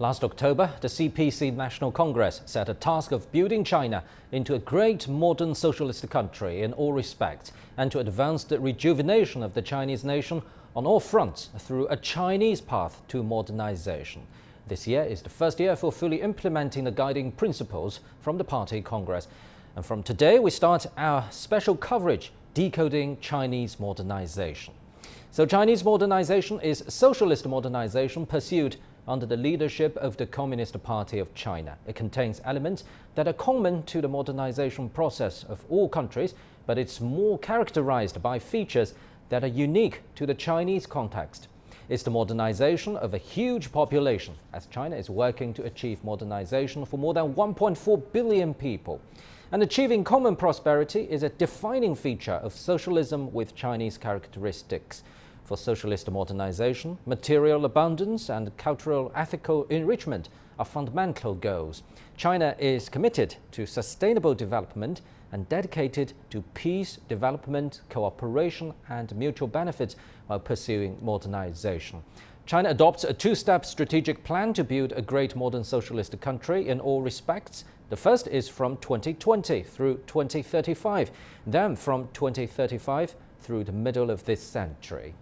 Last October, the CPC National Congress set a task of building China into a great modern socialist country in all respects and to advance the rejuvenation of the Chinese nation on all fronts through a Chinese path to modernization. This year is the first year for fully implementing the guiding principles from the Party Congress. And from today, we start our special coverage, Decoding Chinese Modernization. So Chinese modernization is socialist modernization pursued under the leadership of the Communist Party of China. It contains elements that are common to the modernization process of all countries, but it's more characterized by features that are unique to the Chinese context. It's the modernization of a huge population, as China is working to achieve modernization for more than 1.4 billion people. And achieving common prosperity is a defining feature of socialism with Chinese characteristics. For socialist modernization, material abundance and cultural ethical enrichment are fundamental goals. China is committed to sustainable development and dedicated to peace, development, cooperation and mutual benefits while pursuing modernization. China adopts a two-step strategic plan to build a great modern socialist country in all respects. The first is from 2020 through 2035, then from 2035 through the middle of this century.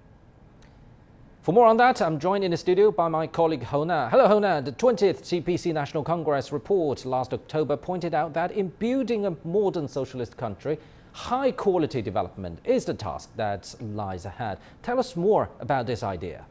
For more on that, I'm joined in the studio by my colleague Hona. Hello Hona, the 20th CPC National Congress report last October pointed out that in building a modern socialist country, high quality development is the task that lies ahead. Tell us more about this idea.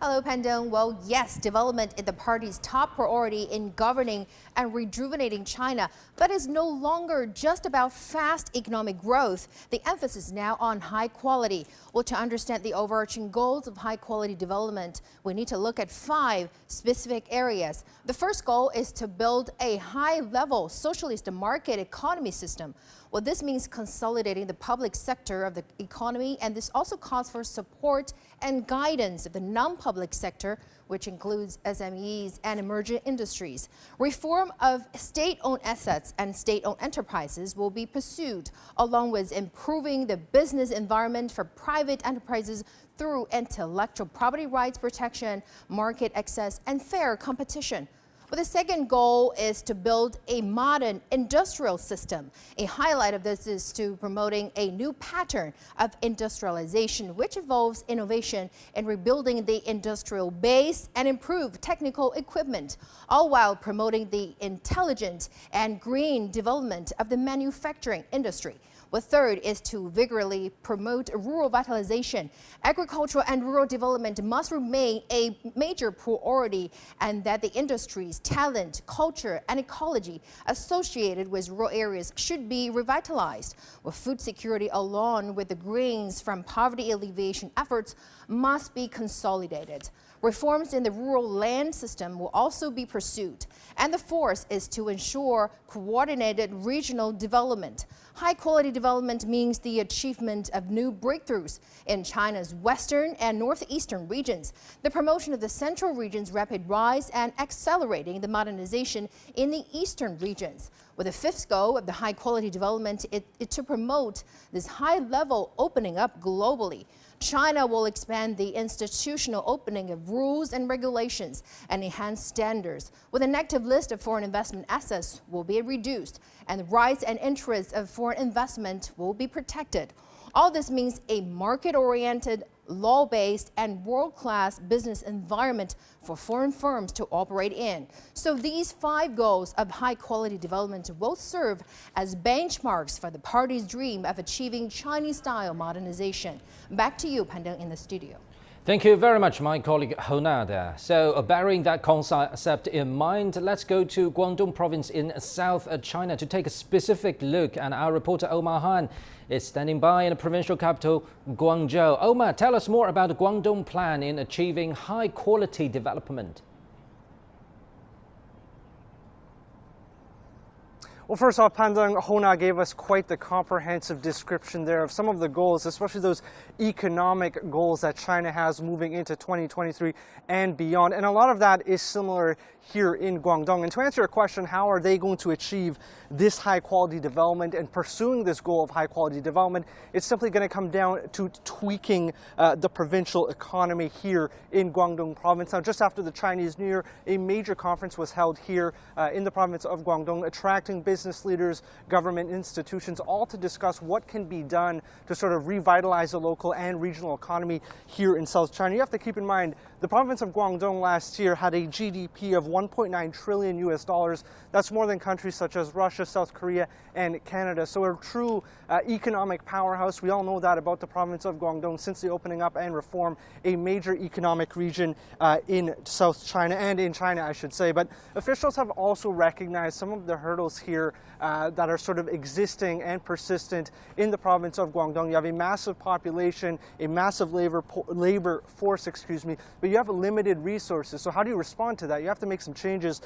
Hello, Pandong. Well, yes, development is the party's top priority in governing and rejuvenating China, but it's no longer just about fast economic growth. The emphasis is now on high quality. Well, to understand the overarching goals of high quality development, we need to look at 5 specific areas. The first goal is to build a high-level socialist market economy system. Well, this means consolidating the public sector of the economy, and this also calls for support and guidance of the non-public sector, which includes SMEs and emerging industries. Reform of state-owned assets and state-owned enterprises will be pursued, along with improving the business environment for private enterprises through intellectual property rights protection, market access, and fair competition. But the second goal is to build a modern industrial system. A highlight of this is to promoting a new pattern of industrialization, which involves innovation in rebuilding the industrial base and improve technical equipment, all while promoting the intelligent and green development of the manufacturing industry. The third is to vigorously promote rural vitalization. Agricultural and rural development must remain a major priority, and that the industries, talent, culture, and ecology associated with rural areas should be revitalized. With food security along with the gains from poverty alleviation efforts must be consolidated. Reforms in the rural land system will also be pursued. And the fourth is to ensure coordinated regional development. High-quality development means the achievement of new breakthroughs in China's western and northeastern regions, the promotion of the central region's rapid rise, and accelerating the modernization in the eastern regions. With the fifth goal of the high-quality development, it to promote this high-level opening up globally. China will expand the institutional opening of rules and regulations and enhance standards. With an active list of foreign investment assets will be reduced, and the rights and interests of foreign investment will be protected. All this means a market-oriented, law-based, and world-class business environment for foreign firms to operate in. So these 5 goals of high-quality development will serve as benchmarks for the party's dream of achieving Chinese-style modernization. Back to you, Pandong, in the studio. Thank you very much, my colleague Hona there. So bearing that concept in mind, let's go to Guangdong province in South China to take a specific look. And our reporter Omar Han is standing by in the provincial capital, Guangzhou. Omar, tell us more about the Guangdong plan in achieving high-quality development. Well, first off, Pandang, Hona gave us quite the comprehensive description there of some of the goals, especially those economic goals that China has moving into 2023 and beyond. And a lot of that is similar here in Guangdong. And to answer your question, how are they going to achieve this high quality development and pursuing this goal of high quality development? It's simply going to come down to tweaking the provincial economy here in Guangdong province. Now, just after the Chinese New Year, a major conference was held here in the province of Guangdong, attracting business leaders, government institutions, all to discuss what can be done to sort of revitalize the local and regional economy here in South China. You have to keep in mind, the province of Guangdong last year had a GDP of 1.9 trillion US dollars. That's more than countries such as Russia, South Korea, and Canada. So a true economic powerhouse. We all know that about the province of Guangdong since the opening up and reform, a major economic region in South China and in China, I should say. But officials have also recognized some of the hurdles here that are sort of existing and persistent in the province of Guangdong. You have a massive population, a massive labor force, but you have limited resources. So how do you respond to that? You have to make some changes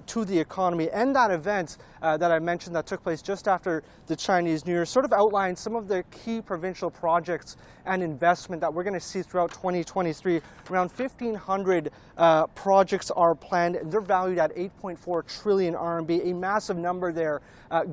to the economy. And that event that I mentioned that took place just after the Chinese New Year sort of outlined some of the key provincial projects and investment that we're going to see throughout 2023. Around 1,500 projects are planned, and they're valued at 8.4 trillion RMB, a massive number there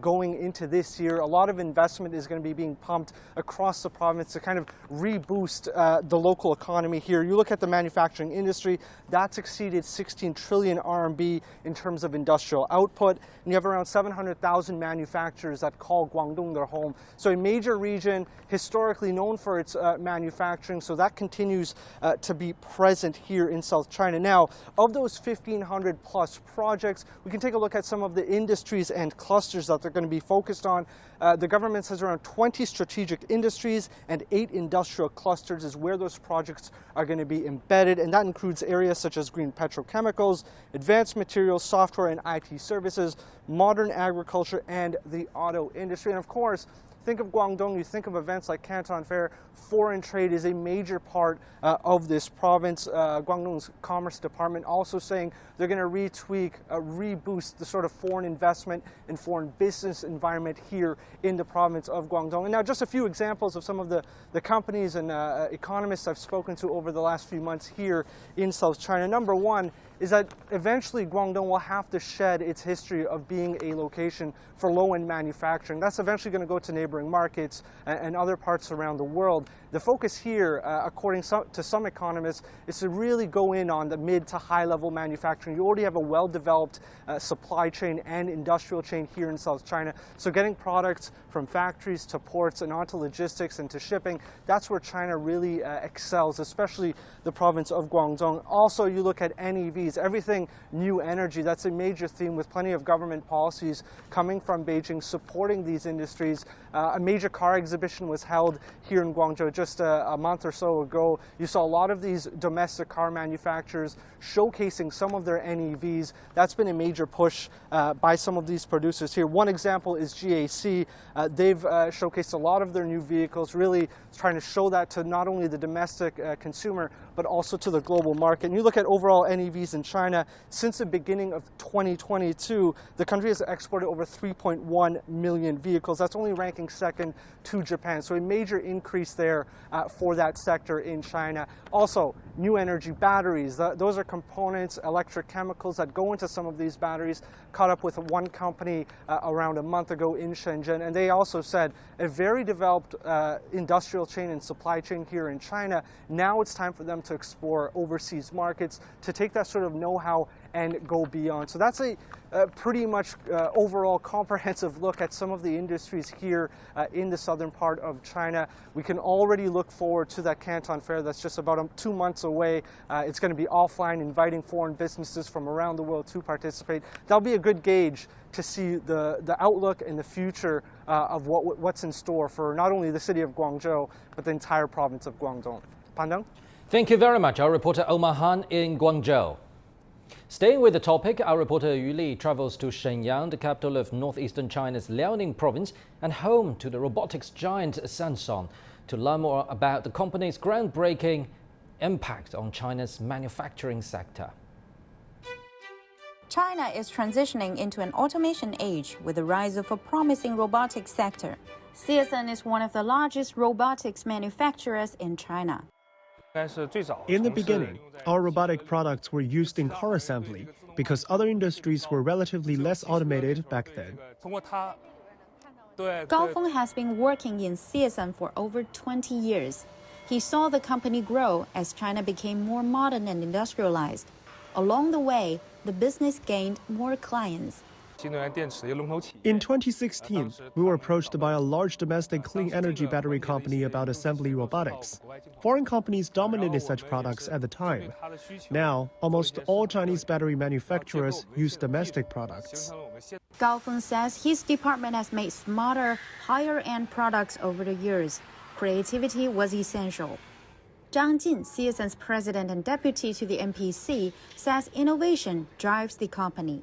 going into this year. A lot of investment is going to be being pumped across the province to kind of reboost the local economy here. You look at the manufacturing industry, that's exceeded 16 trillion RMB in terms of industrial output, and you have around 700,000 manufacturers that call Guangdong their home. So a major region historically known for its manufacturing, so that continues to be present here in South China. Now, of those 1,500 plus projects, we can take a look at some of the industries and clusters that they're going to be focused on. The government says around 20 strategic industries and 8 industrial clusters is where those projects are going to be embedded, and that includes areas such as green petrochemicals, advanced materials, software and IT services, modern agriculture, and the auto industry. And of course, think of Guangdong, you think of events like Canton Fair. Foreign trade is a major part of this province. Guangdong's Commerce Department also saying they're going to reboost the sort of foreign investment and foreign business environment here in the province of Guangdong. And now just a few examples of some of the companies and economists I've spoken to over the last few months here in South China. Number one is that eventually Guangdong will have to shed its history of being a location for low-end manufacturing. That's eventually going to go to neighboring markets and other parts around the world. The focus here, according to some economists, is to really go in on the mid to high-level manufacturing. You already have a well-developed supply chain and industrial chain here in South China. So getting products from factories to ports and onto logistics and to shipping, that's where China really excels, especially the province of Guangdong. Also, you look at NEVs, everything new energy. That's a major theme with plenty of government policies coming from Beijing supporting these industries. A major car exhibition was held here in Guangzhou just a month or so ago. You saw a lot of these domestic car manufacturers showcasing some of their NEVs. That's been a major push by some of these producers here. One example is GAC. They've showcased a lot of their new vehicles, really trying to show that to not only the domestic consumer, but also to the global market. And you look at overall NEVs in China, since the beginning of 2022, the country has exported over 3.1 million vehicles. That's only ranking second to Japan. So a major increase there for that sector in China. Also, new energy batteries. Those are components, electric chemicals that go into some of these batteries. Caught up with one company around a month ago in Shenzhen, and they also said a very developed industrial chain and supply chain here in China. Now it's time for them to explore overseas markets, to take that sort of know-how and go beyond. So that's a pretty much overall comprehensive look at some of the industries here in the southern part of China. We can already look forward to that Canton Fair that's just about 2 months away. It's going to be offline, inviting foreign businesses from around the world to participate. That'll be a good gauge to see the outlook and the future of what's in store for not only the city of Guangzhou, but the entire province of Guangdong. Pandang? Thank you very much, our reporter Omar Han in Guangzhou. Staying with the topic, our reporter Yu Li travels to Shenyang, the capital of northeastern China's Liaoning province and home to the robotics giant Samsung, to learn more about the company's groundbreaking impact on China's manufacturing sector. China is transitioning into an automation age with the rise of a promising robotics sector. CSN is one of the largest robotics manufacturers in China. In the beginning, our robotic products were used in car assembly because other industries were relatively less automated back then. Gao Feng has been working in CSN for over 20 years. He saw the company grow as China became more modern and industrialized. Along the way, the business gained more clients. In 2016, we were approached by a large domestic clean energy battery company about assembly robotics. Foreign companies dominated such products at the time. Now, almost all Chinese battery manufacturers use domestic products. Gao Feng says his department has made smarter, higher-end products over the years. Creativity was essential. Zhang Jin, CSN's president and deputy to the NPC, says innovation drives the company.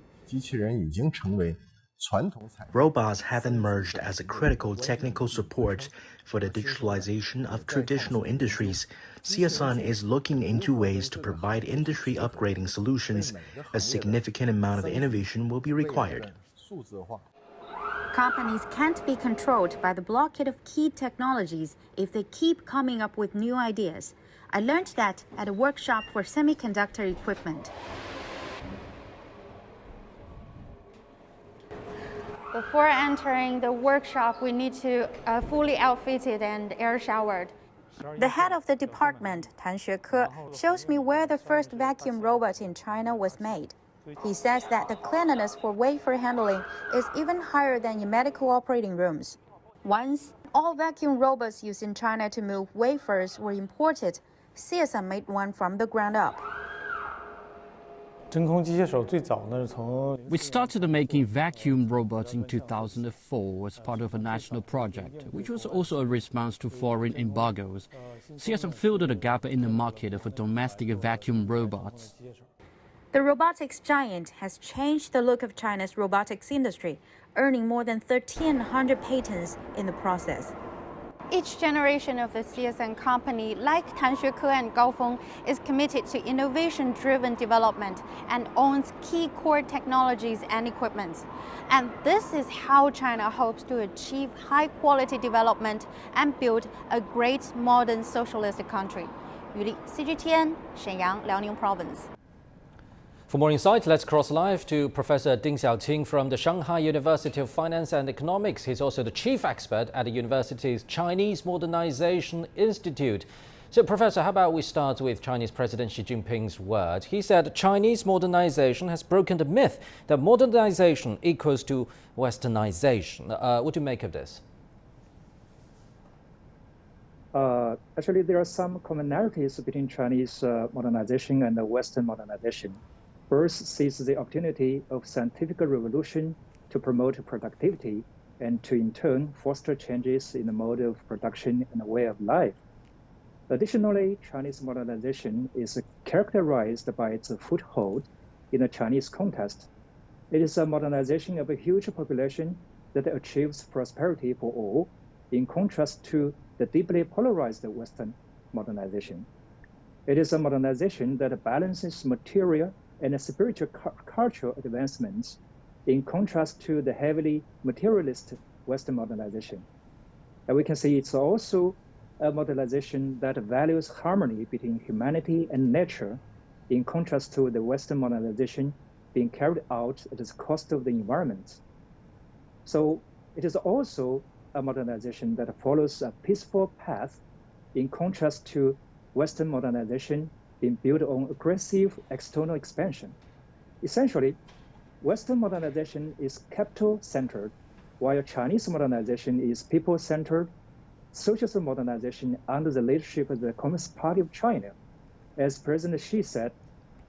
Robots have emerged as a critical technical support for the digitalization of traditional industries. CSN is looking into ways to provide industry upgrading solutions. A significant amount of innovation will be required. Companies can't be controlled by the blockade of key technologies if they keep coming up with new ideas. I learned that at a workshop for semiconductor equipment. Before entering the workshop, we need to fully outfitted and air showered. The head of the department, Tan Xueke, shows me where the first vacuum robot in China was made. He says that the cleanliness for wafer handling is even higher than in medical operating rooms. Once, all vacuum robots used in China to move wafers were imported. CSN made one from the ground up. We started making vacuum robots in 2004 as part of a national project, which was also a response to foreign embargoes. CSN filled the gap in the market for domestic vacuum robots. The robotics giant has changed the look of China's robotics industry, earning more than 1,300 patents in the process. Each generation of the CSN company, like Tan Xueke and Gao Feng, is committed to innovation-driven development and owns key core technologies and equipments. And this is how China hopes to achieve high-quality development and build a great modern socialist country. Yu Li, CGTN, Shenyang, Liaoning Province. For more insight, let's cross live to Professor Ding Xiaoqing from the Shanghai University of Finance and Economics. He's also the chief expert at the university's Chinese Modernization Institute. So, Professor, how about we start with Chinese President Xi Jinping's words? He said Chinese modernization has broken the myth that modernization equals to westernization. What do you make of this? Actually, there are some commonalities between Chinese modernization and the Western modernization. First, sees the opportunity of scientific revolution to promote productivity and to, in turn, foster changes in the mode of production and the way of life. Additionally, Chinese modernization is characterized by its foothold in the Chinese context. It is a modernization of a huge population that achieves prosperity for all, in contrast to the deeply polarized Western modernization. It is a modernization that balances material and spiritual cultural advancements, in contrast to the heavily materialist Western modernization. And we can see it's also a modernization that values harmony between humanity and nature, in contrast to the Western modernization being carried out at the cost of the environment. So it is also a modernization that follows a peaceful path, in contrast to Western modernization being built on aggressive external expansion. Essentially, Western modernization is capital-centered, while Chinese modernization is people-centered, socialist modernization under the leadership of the Communist Party of China. As President Xi said,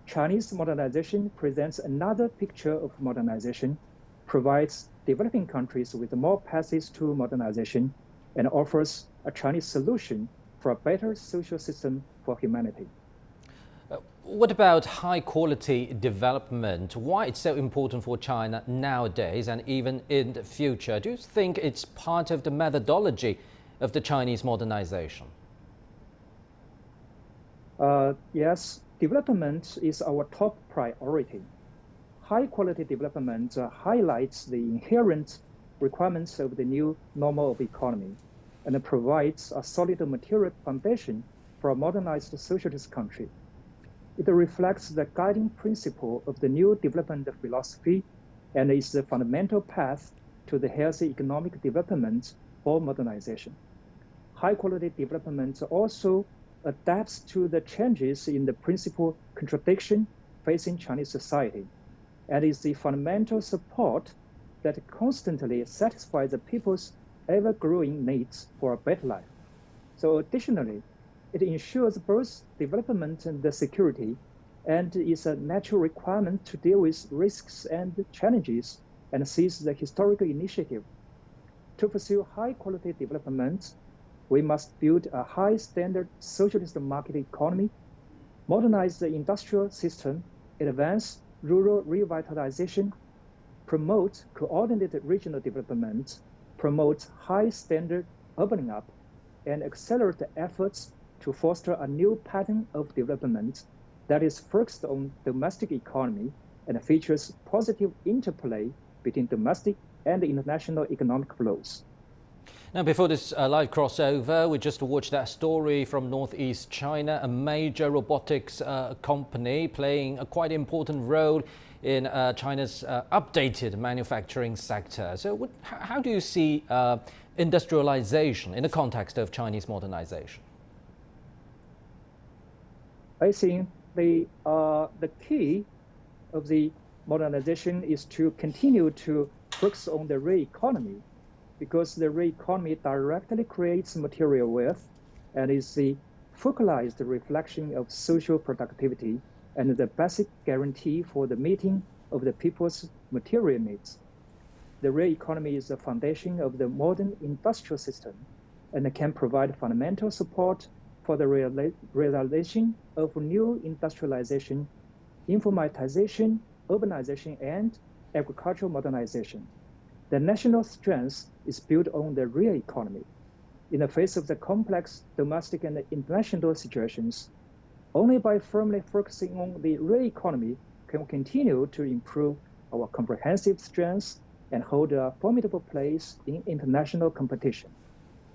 Chinese modernization presents another picture of modernization, provides developing countries with more paths to modernization, and offers a Chinese solution for a better social system for humanity. What about high-quality development? Why it's so important for China nowadays and even in the future? Do you think it's part of the methodology of the Chinese modernization? Yes, development is our top priority. high-quality development highlights the inherent requirements of the new normal of economy and provides a solid material foundation for a modernized socialist country. It reflects the guiding principle of the new development philosophy and is the fundamental path to the healthy economic development or modernization. High-quality development also adapts to the changes in the principal contradiction facing Chinese society and is the fundamental support that constantly satisfies the people's ever-growing needs for a better life. So additionally, it ensures both development and the security and is a natural requirement to deal with risks and challenges and seize the historical initiative. To pursue high-quality development, we must build a high-standard socialist market economy, modernize the industrial system, advance rural revitalization, promote coordinated regional development, promote high-standard urbaning up, and accelerate the efforts to foster a new pattern of development that is focused on domestic economy and features positive interplay between domestic and international economic flows. Now, before this live crossover, we just watched that story from Northeast China, a major robotics company playing a quite important role in China's updated manufacturing sector. So how do you see industrialization in the context of Chinese modernization? I think the key of the modernization is to continue to focus on the real economy, because the real economy directly creates material wealth and is the focalized reflection of social productivity and the basic guarantee for the meeting of the people's material needs. The real economy is the foundation of the modern industrial system and can provide fundamental support for the realization of new industrialization, informatization, urbanization, and agricultural modernization. The national strength is built on the real economy. In the face of the complex domestic and international situations, only by firmly focusing on the real economy can we continue to improve our comprehensive strengths and hold a formidable place in international competition.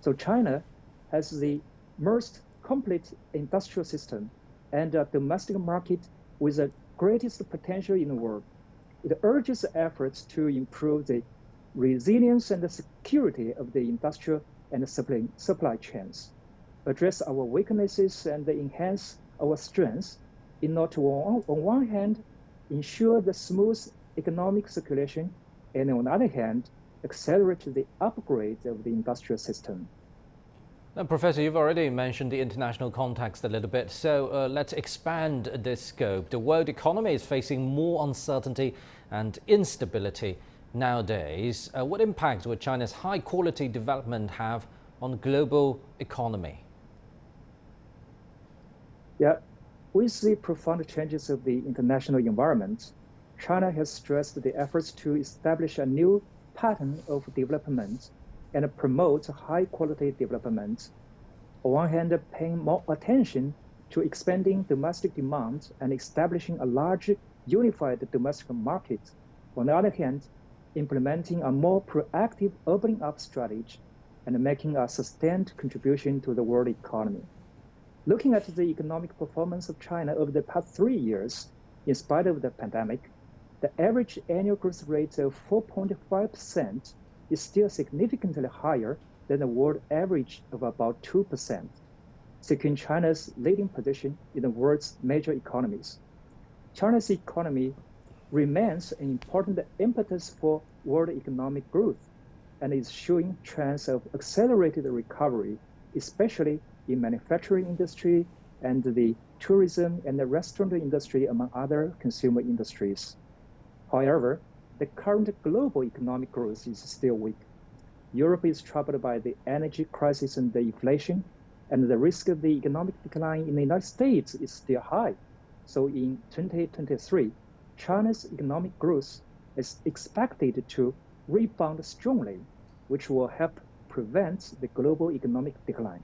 So China has the most complete industrial system and a domestic market with the greatest potential in the world. It urges efforts to improve the resilience and the security of the industrial and supply chains, address our weaknesses and enhance our strengths in order to, on one hand, ensure the smooth economic circulation, and on the other hand, accelerate the upgrade of the industrial system. Now, Professor, you've already mentioned the international context a little bit, so let's expand this scope. The world economy is facing more uncertainty and instability nowadays. What impact would China's high-quality development have on the global economy? Yeah, with the profound changes of the international environment, China has stressed the efforts to establish a new pattern of development and promote high-quality development. On one hand, paying more attention to expanding domestic demand and establishing a large unified domestic market. On the other hand, implementing a more proactive opening up strategy and making a sustained contribution to the world economy. Looking at the economic performance of China over the past 3 years, in spite of the pandemic, the average annual growth rate of 4.5% is still significantly higher than the world average of about 2%, securing China's leading position in the world's major economies. China's economy remains an important impetus for world economic growth and is showing trends of accelerated recovery, especially in manufacturing industry and the tourism and the restaurant industry, among other consumer industries. However, the current global economic growth is still weak. Europe is troubled by the energy crisis and the inflation, and the risk of the economic decline in the United States is still high. So in 2023, China's economic growth is expected to rebound strongly, which will help prevent the global economic decline.